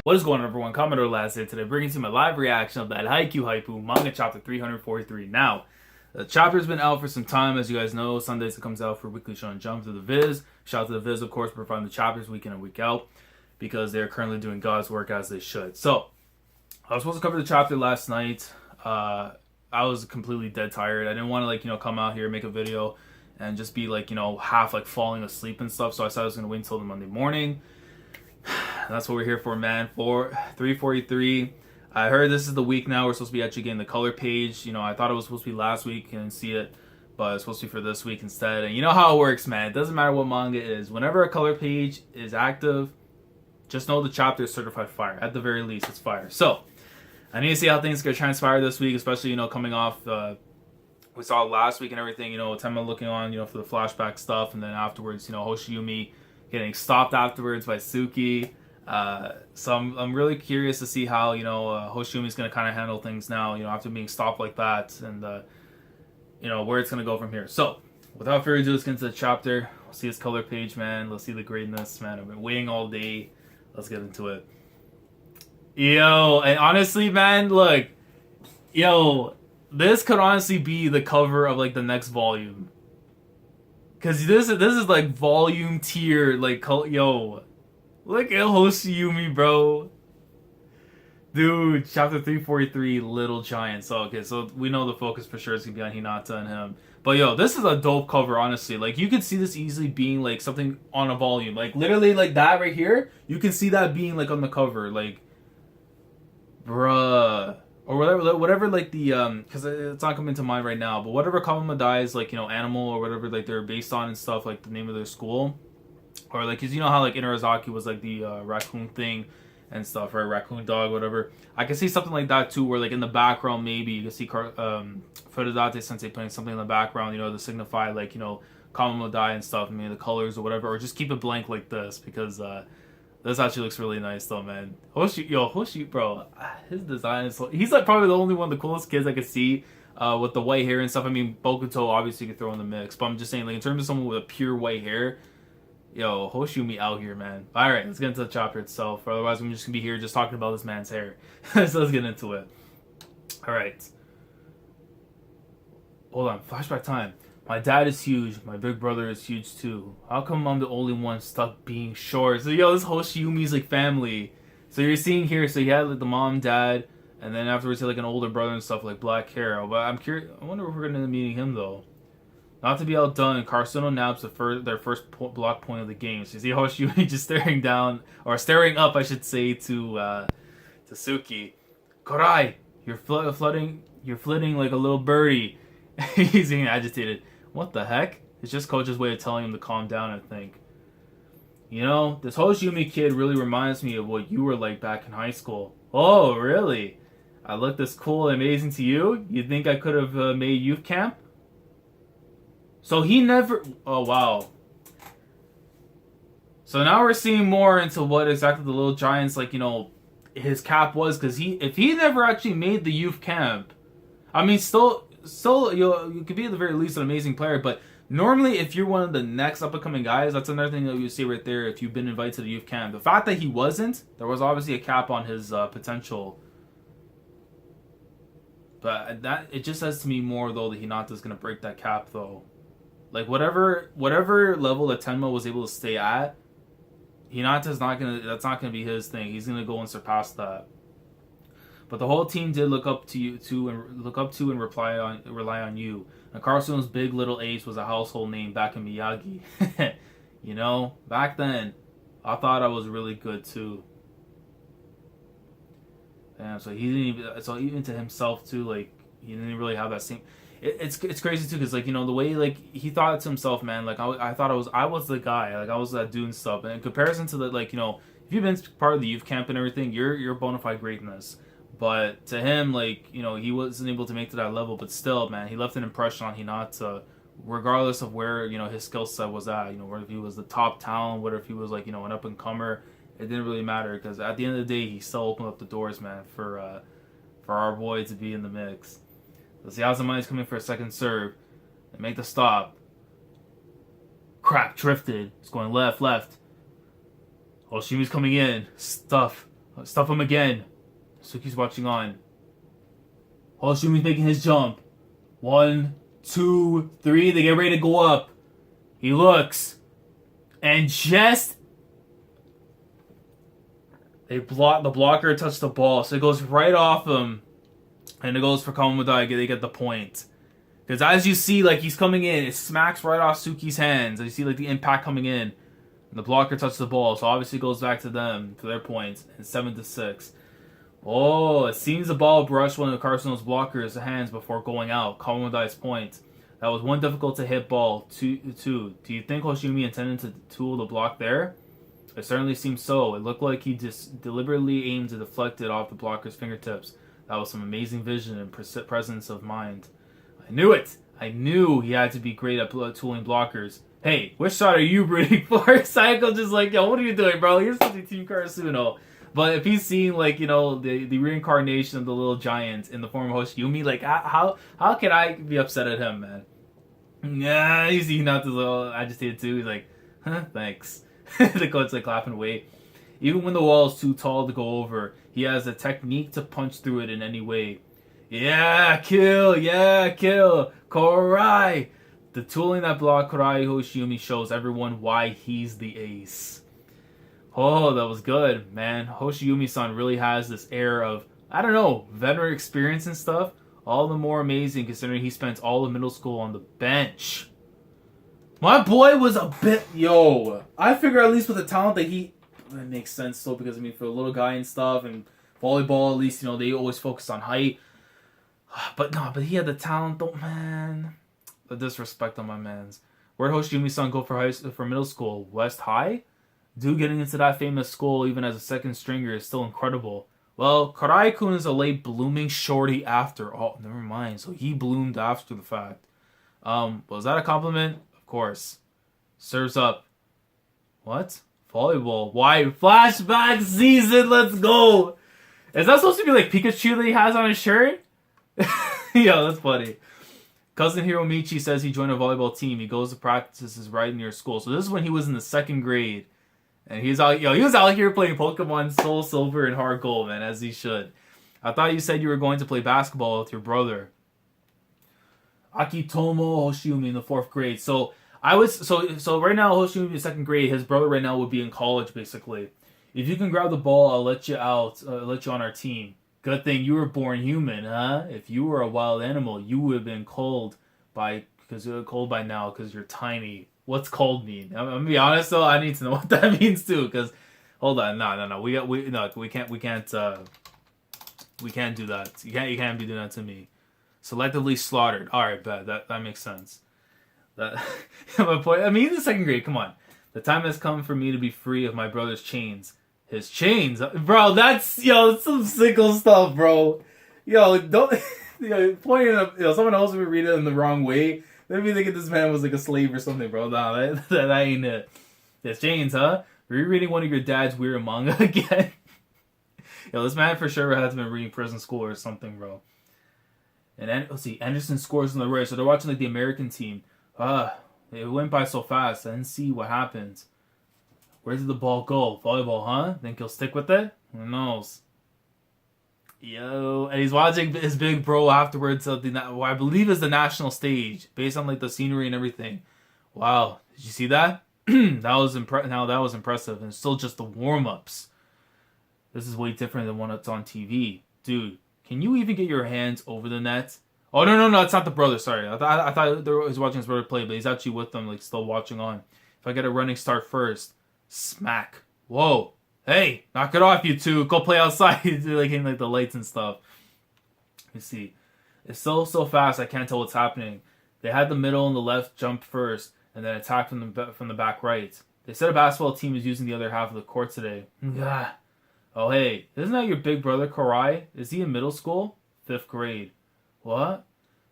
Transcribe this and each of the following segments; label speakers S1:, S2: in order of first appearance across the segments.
S1: What is going on, everyone? Commodore last here today, bringing to you my live reaction of that Haikyu manga chapter 343. Now, the chapter's been out for some time, as you guys know. Sundays it comes out for Weekly Shonen Jump through the Viz. Shout out to the Viz, of course, for providing the chapters week in and week out, because they're currently doing God's work as they should. So, I was supposed to cover the chapter last night. I was completely dead tired. I didn't want to, come out here, make a video, and just be, half, falling asleep and stuff. So I decided I was going to wait until the Monday morning. That's what we're here for, man. For 343. I heard this is the week now. We're supposed to be actually getting the color page. I thought it was supposed to be last week and see it, but it's supposed to be for this week instead. And you know how it works, man. It doesn't matter what manga it is. Whenever a color page is active, just know the chapter is certified fire. At the very least, it's fire. So, I need to see how things are going to transpire this week, especially, coming off, we saw last week and everything, Tenma looking on, for the flashback stuff, and then afterwards, Hoshiumi getting stopped afterwards by Suki. So I'm really curious to see how, Hoshiumi's going to kind of handle things now, after being stopped like that, and, where it's going to go from here. So, without further ado, let's get into the chapter. We'll see his color page, man. Let's see the greatness, man. I've been waiting all day. Let's get into it. Yo, and honestly, man, look. Yo, this could honestly be the cover of, the next volume. Because this is, volume tier, yo. Look at Hoshiumi, bro. Dude, chapter 343, Little Giant. So, okay, so we know the focus for sure is going to be on Hinata and him. But, yo, this is a dope cover, honestly. You could see this easily being, something on a volume. Literally, that right here, you can see that being, on the cover. Bruh. Or whatever, the, because it's not coming to mind right now, but whatever Kamomedai's, animal or whatever, they're based on and stuff, the name of their school. Or, because you know how, Inarizaki was, the raccoon thing and stuff, right? Raccoon dog, whatever. I can see something like that, too, where, in the background, maybe you can see Furudate-sensei putting something in the background, to signify, Kamomedai and stuff, maybe the colors or whatever, or just keep it blank like this, because, this actually looks really nice, though, man. Hoshi, bro, his design is he's, probably the only one of the coolest kids I could see, with the white hair and stuff. I mean, Bokuto, obviously, you could throw in the mix, but I'm just saying, in terms of someone with a pure white hair, yo, Hoshiumi out here, man. Alright, let's get into the chapter itself. Otherwise, I'm just going to be here just talking about this man's hair. So let's get into it. Alright. Hold on, flashback time. My dad is huge. My big brother is huge, too. How come I'm the only one stuck being short? So, yo, this Hoshiumi's, family. So you're seeing here, so he had, the mom, dad, and then afterwards he had, an older brother and stuff, black hair. But I'm curious, I wonder if we're going to end up meeting him, though. Not to be outdone, Karasuno nabs their first block point of the game. So you see Hoshiumi just staring up, I should say, to Suki. Korai, you're flitting like a little birdie. He's getting agitated. What the heck? It's just Coach's way of telling him to calm down, I think. This Hoshiumi kid really reminds me of what you were like back in high school. Oh, really? I look this cool and amazing to you? You think I could have made youth camp? So he never... Oh, wow. So now we're seeing more into what exactly the Little Giant's, his cap was. Because if he never actually made the youth camp... I mean, still you could be at the very least an amazing player. But normally, if you're one of the next up-and-coming guys, that's another thing that you see right there if you've been invited to the youth camp. The fact that he wasn't, there was obviously a cap on his potential. But it just says to me more, though, that Hinata's going to break that cap, though. Whatever level that Tenma was able to stay at, Hinata's that's not gonna be his thing. He's gonna go and surpass that. But the whole team did look up to and rely on you. And Karasuno's big little ace was a household name back in Miyagi. Back then, I thought I was really good too. Damn, so he didn't even. So even to himself too, he didn't really have that same. It's crazy too, because the way he thought to himself, man, I thought I was the guy, I was that dude and stuff. And in comparison to the if you've been part of the youth camp and everything, you're bona fide greatness. But to him, he wasn't able to make to that level. But still, man, he left an impression on Hinata, regardless of where his skill set was at. Whether if he was the top talent, whether if he was an up and comer, it didn't really matter, because at the end of the day, he still opened up the doors, man, for our boy to be in the mix. Let's see, Azumai's coming for a second serve. And make the stop. Crap, drifted. It's going left. Hoshiumi's coming in. Stuff. Stuff him again. Suki's watching on. Hoshiumi's making his jump. 1, 2, 3. They get ready to go up. He looks. And just... the blocker touched the ball. So it goes right off him. And it goes for Kamomedai. They get the point. Because as you see, like, he's coming in. It smacks right off Suki's hands. And you see, like, the impact coming in. And the blocker touched the ball. So obviously it goes back to them. For their points. And 7-6. Oh, it seems the ball brushed one of Karasuno's blockers' hands before going out. Kamomedai's point. That was one difficult to hit ball. 2. Do you think Hoshiumi intended to tool the block there? It certainly seems so. It looked like he just deliberately aimed to deflect it off the blocker's fingertips. That was some amazing vision and presence of mind. I knew it! I knew he had to be great at tooling blockers. Hey, which shot are you rooting for? Sayako just like, yo, what are you doing, bro? You're supposed to be Team Karasuno. But if he's seeing, like, you know, the reincarnation of the little giant in the form of Hoshiumi, like, how can I be upset at him, man? Yeah, he's not a little agitated too. He's like, huh, thanks. The coach's like clapping away. Even when the wall is too tall to go over, he has a technique to punch through it in any way. Yeah, kill, Korai! The tooling that blocked Korai Hoshiumi shows everyone why he's the ace. Oh, that was good, man. Hoshiumi-san really has this air of, I don't know, veteran experience and stuff. All the more amazing considering he spent all of middle school on the bench. My boy was a bit... Yo, I figure at least with the talent that he... That makes sense though, because I mean, for a little guy and stuff, and volleyball at least, you know, they always focus on height. But he had the talent though, man. The disrespect on my mans. Where'd Hoshiumi-san go for middle school? West High? Dude getting into that famous school even as a second stringer is still incredible. Well, Karai-kun is a late blooming shorty after. Oh, never mind. So he bloomed after the fact. Was that a compliment? Of course. Serves up. What? Volleyball. Why? Flashback season. Let's go. Is that supposed to be like Pikachu that he has on his shirt? Yo, that's funny. Cousin Hiromichi says he joined a volleyball team. He goes to practices right near school. So this is when he was in the 2nd grade. And he was out here playing Pokemon Soul Silver and Heart Gold, man, as he should. I thought you said you were going to play basketball with your brother. Akitomo Hoshiumi in the 4th grade. So right now Hoshiumi in 2nd grade. His brother right now would be in college, basically. If you can grab the ball, I'll let you out. Let you on our team. Good thing you were born human, huh? If you were a wild animal, you would have been cold by now because you're tiny. What's cold mean? I'm gonna be honest though. I need to know what that means too. Because hold on, no. We can't do that. You can't be doing that to me. Selectively slaughtered. All right, bad. That makes sense. That my point. I mean, in the 2nd grade. Come on. The time has come for me to be free of my brother's chains. His chains, bro. That's some sickle stuff, bro. Yo, don't. Pointing up. Someone else would read it in the wrong way. Let me think if this man was like a slave or something, bro. Nah, that ain't it. His chains, huh? Were you reading one of your dad's weird manga again? Yo, this man for sure has been reading Prison School or something, bro. And let's see, Anderson scores on the right, so they're watching like the American team. It went by so fast. I didn't see what happened. Where did the ball go? Volleyball, huh? Think he'll stick with it? Who knows? Yo, and he's watching his big bro afterwards of what I believe is the national stage, based on like the scenery and everything. Wow, did you see that? That was impressive, and it's still just the warm-ups. This is way different than one that's on TV, dude. Can you even get your hands over the net? Oh no, it's not the brother. Sorry, I thought he was watching his brother play, but he's actually with them, like still watching on. If I get a running start first, smack. Whoa. Hey, knock it off, you two. Go play outside. They're like hitting like the lights and stuff. You see, it's so fast. I can't tell what's happening. They had the middle and the left jump first, and then attack from the back right. They said a basketball team is using the other half of the court today. Oh hey, isn't that your big brother Karai? Is he in middle school? 5th grade. What?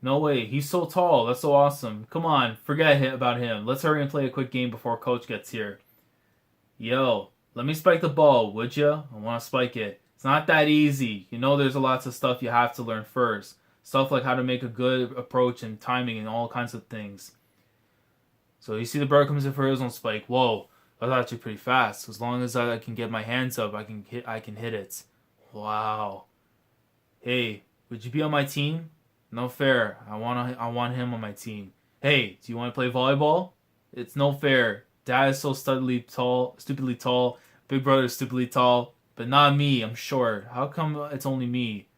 S1: No way. He's so tall. That's so awesome. Come on, forget about him. Let's hurry and play a quick game before coach gets here. Yo. Let me spike the ball, would ya? I want to spike it. It's not that easy. You know there's lots of stuff you have to learn first. Stuff like how to make a good approach and timing and all kinds of things. So you see the bird comes in for his own spike. Whoa. That's actually pretty fast. As long as I can get my hands up, I can hit it. Wow. Hey, would you be on my team? No fair. I want him on my team. Hey, do you want to play volleyball? It's no fair. Dad is so stupidly tall. Big brother is stupidly tall, but not me. I'm short. How come it's only me?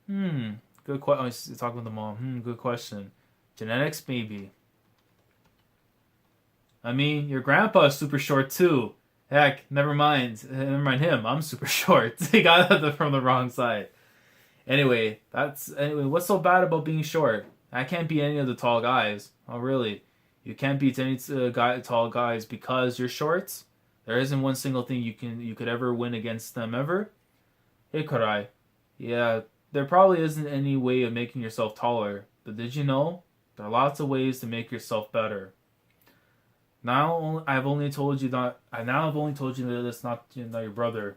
S1: Good question. Oh, talking with the mom. Good question. Genetics, maybe. I mean, your grandpa is super short too. Heck, never mind him. I'm super short. He got that from the wrong side. Anyway, what's so bad about being short? I can't beat any of the tall guys. Oh, really? You can't beat any tall guys because you're short? There isn't one single thing you could ever win against them ever? Hey, Karai. Yeah, there probably isn't any way of making yourself taller, but did you know? There are lots of ways to make yourself better. Now I've only told you that it's not your brother.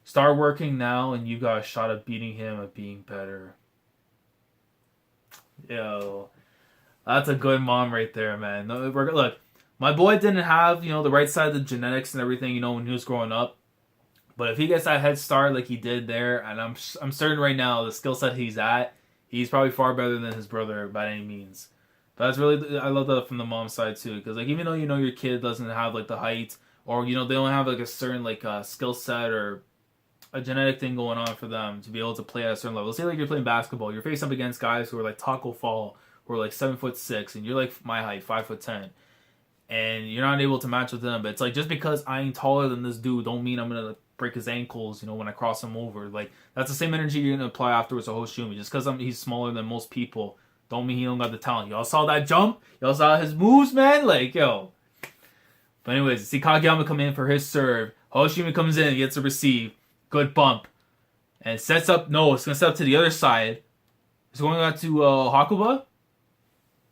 S1: Start working now, and you got a shot at beating him at being better. Yo, that's a good mom right there, man. Look, my boy didn't have the right side of the genetics and everything when he was growing up. But if he gets that head start like he did there, and I'm certain right now the skill set he's at, he's probably far better than his brother by any means. But that's really, I love that from the mom's side too, because even though your kid doesn't have the height, or they don't have a certain skill set or a genetic thing going on for them to be able to play at a certain level. Let's say you're playing basketball, you're facing up against guys who are Taco Fall, who are 7'6", and you're my height, 5'10", and you're not able to match with them. But it's just because I ain't taller than this dude, don't mean I'm gonna break his ankles. When I cross him over, that's the same energy you're gonna apply afterwards to Hoshiumi. Just because he's smaller than most people, don't mean he don't got the talent. Y'all saw that jump? Y'all saw his moves, man? Yo. But anyways, see Kageyama come in for his serve. Hoshiumi comes in, gets a receive. Good bump. And sets up, no, it's going to set up to the other side. It's going out to Hakuba.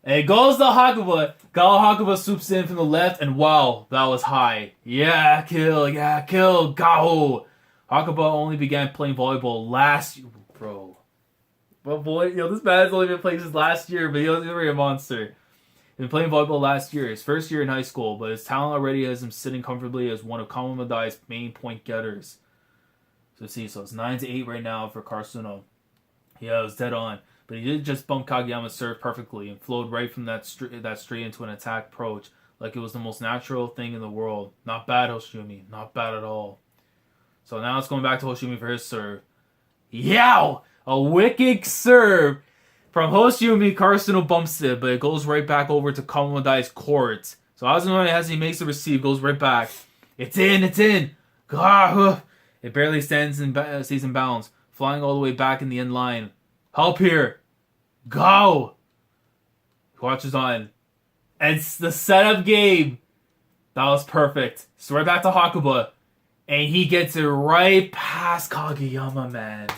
S1: And it goes to Hakuba. Hakuba swoops in from the left, and wow, that was high. Yeah, kill. Gao. Hakuba only began playing volleyball last year. Bro. But boy, this man has only been playing since last year, but he's already a monster. He's been playing volleyball last year, his first year in high school, but his talent already has him sitting comfortably as one of Kamomedai's main point getters. So it's 9-8 right now for Karasuno. Yeah, it was dead on. But he did just bump Kageyama's serve perfectly and flowed right from that straight into an attack approach like it was the most natural thing in the world. Not bad, Hoshiumi. Not bad at all. So now it's going back to Hoshiumi for his serve. Yow! A wicked serve from Hoshiumi. Karasuno bumps it, but it goes right back over to Kamomedai's court. So as he makes the receive, goes right back. It's in! Gah! It barely stays in bounds, flying all the way back in the end line. Help here! Go! Watches on. And it's the setup game. That was perfect. So right back to Hakuba. And he gets it right past Kageyama, man.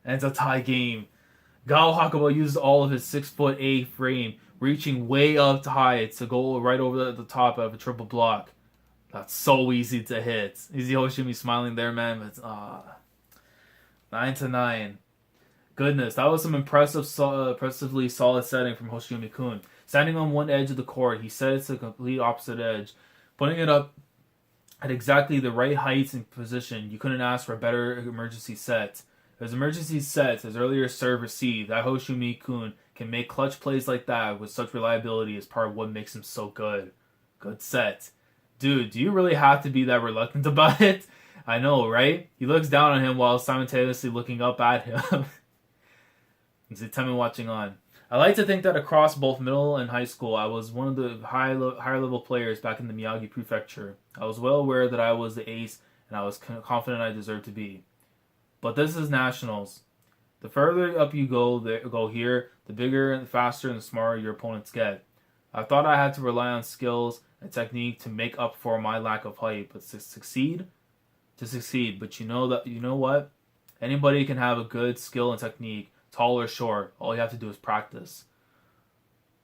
S1: And it's a tie game. Gao Hakuba uses all of his 6'8" frame, reaching way up high to go right over the top of a triple block. That's so easy to hit. You see Hoshiumi smiling there, man. But 9-9. Goodness, that was some impressively solid setting from Hoshiumi-kun. Standing on one edge of the court, he set it to the complete opposite edge, putting it up at exactly the right height and position. You couldn't ask for a better emergency set. His emergency sets, his earlier serve received, that Hoshiumi-kun can make clutch plays like that with such reliability is part of what makes him so good. Good set. Dude, do you really have to be that reluctant about it? I know, right? He looks down on him while simultaneously looking up at him. It's Temi watching on. I like to think that across both middle and high school, I was one of the higher level players back in the Miyagi Prefecture. I was well aware that I was the ace, and I was confident I deserved to be. But this is nationals. The further up you go here, the bigger and faster and the smarter your opponents get. I thought I had to rely on skills and technique to make up for my lack of height, but to succeed. But you know what? Anybody can have a good skill and technique, tall or short. All you have to do is practice.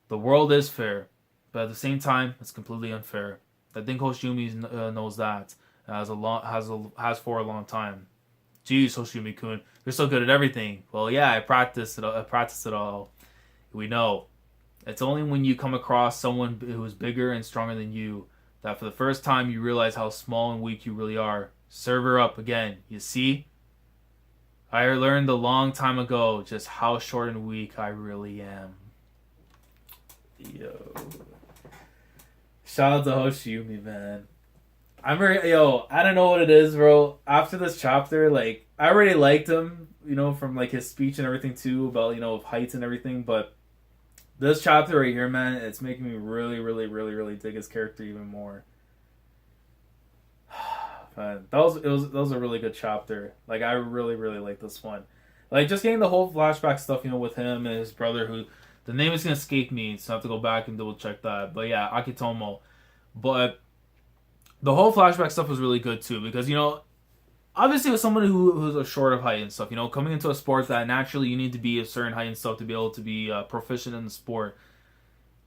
S1: The world is fair, but at the same time, it's completely unfair. I think Hoshiumi knows that, has for a long time. Jeez, Hoshiumi-kun, you're so good at everything. Well, yeah, I practiced it all. We know. It's only when you come across someone who's bigger and stronger than you that for the first time you realize how small and weak you really are. Serve her up again. You see? I learned a long time ago just how short and weak I really am. Yo. Shout out to Hoshiumi, man. I don't know what it is, bro. After this chapter, like, I already liked him, you know, from, like, his speech and everything, too, about, you know, heights and everything, but this chapter right here, man, it's making me really, really, really, really dig his character even more. Man, that was a really good chapter. Like, I really, really like this one. Like, just getting the whole flashback stuff, you know, with him and his brother, who, the name is going to escape me, so I have to go back and double check that. But yeah, Akitomo. But the whole flashback stuff was really good, too, because, you know, obviously with someone who's a short of height and stuff, you know, coming into a sport that naturally you need to be a certain height and stuff to be able to be proficient in the sport,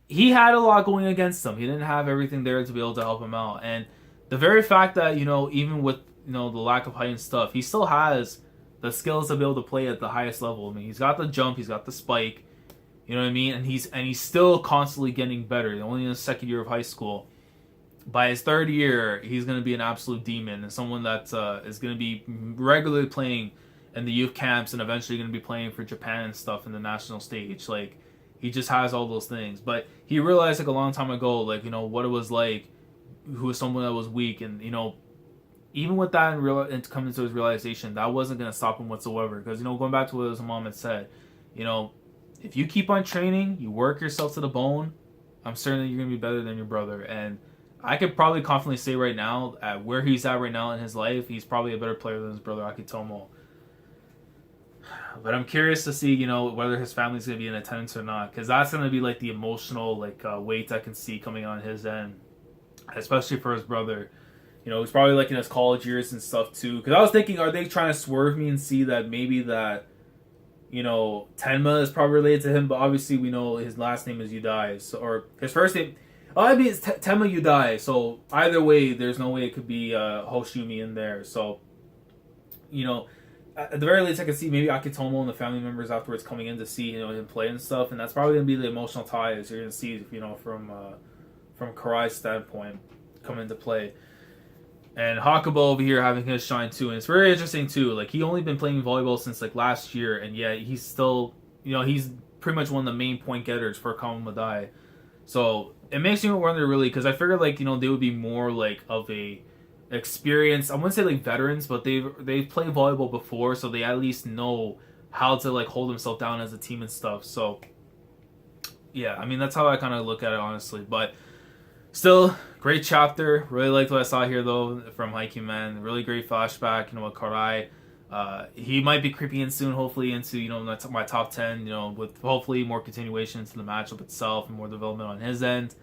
S1: he had a lot going against him. He didn't have everything there to be able to help him out. And the very fact that, you know, even with, you know, the lack of height and stuff, he still has the skills to be able to play at the highest level. I mean, he's got the jump, he's got the spike, you know what I mean? And he's still constantly getting better. Only in his second year of high school. By his third year, he's going to be an absolute demon and someone that is going to be regularly playing in the youth camps and eventually going to be playing for Japan and stuff in the national stage. Like, he just has all those things. But he realized, like, a long time ago, like, you know, what it was like, who was someone that was weak, and, you know, even with that and coming to his realization, that wasn't going to stop him whatsoever. Because, you know, going back to what his mom had said, you know, if you keep on training, you work yourself to the bone, I'm certain that you're going to be better than your brother. And I could probably confidently say right now, at where he's at right now in his life, he's probably a better player than his brother Akitomo. But I'm curious to see, you know, whether his family's going to be in attendance or not. Because that's going to be, like, the emotional, like, weight I can see coming on his end. Especially for his brother. You know, he's probably, like, in his college years and stuff, too. Because I was thinking, are they trying to swerve me and see that maybe that, you know, Tenma is probably related to him? But obviously we know his last name is Yudai. So, or his first name... Oh, I mean, it's Tenma Yudai. So, either way, there's no way it could be Hoshiumi in there. So, you know, at the very least, I could see maybe Akitomo and the family members afterwards coming in to see, you know, him play and stuff. And that's probably going to be the emotional ties you're going to see, you know, from Karai's standpoint come into play. And Hakubo over here having his shine too. And it's very interesting too. Like, he only been playing volleyball since, like, last year. And yet he's still, you know, he's pretty much one of the main point getters for Kamomedai. So it makes me wonder really, because I figured, like, you know, they would be more like of a experience. I wouldn't say like veterans, but they've played volleyball before, so they at least know how to, like, hold themselves down as a team and stuff. So yeah, I mean, that's how I kind of look at it, honestly. But still, great chapter. Really liked what I saw here, though, from Haikyu, man. Really great flashback, you know, with Karai. He might be creeping in soon, hopefully, into, you know, my top 10, you know, with hopefully more continuation to the matchup itself and more development on his end.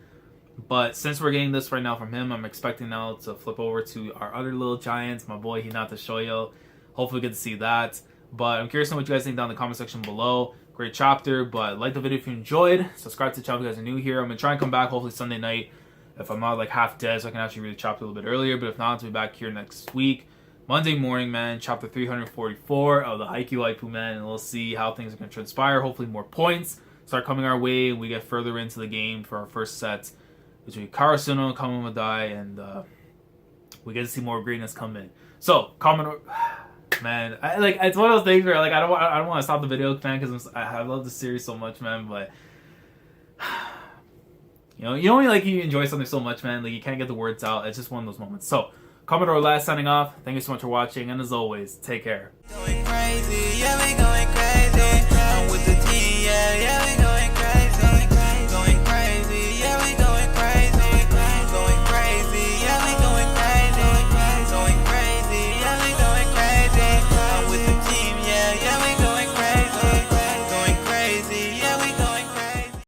S1: But since we're getting this right now from him, I'm expecting now to flip over to our other little giants, my boy Hinata Shoyo. Hopefully we get to see that. But I'm curious to know what you guys think down in the comment section below. Great chapter, but like the video if you enjoyed. Subscribe to the channel if you guys are new here. I'm going to try and come back hopefully Sunday night if I'm not, like, half dead, so I can actually read the chapter a little bit earlier. But if not, I'll be back here next week. Monday morning, man, chapter 344 of the Haikyu, man, and we'll see how things are going to transpire. Hopefully more points start coming our way, and we get further into the game for our first set between Karasuno and Kamomedai, and we get to see more greatness come in. So, Commodore, man, it's one of those things where, like, I don't want to stop the video, man, because I love this series so much, man, but you know, like, you enjoy something so much, man, like, you can't get the words out. It's just one of those moments. So, Commodore last signing off. Thank you so much for watching, and as always, take care. Going crazy, yeah, we going crazy.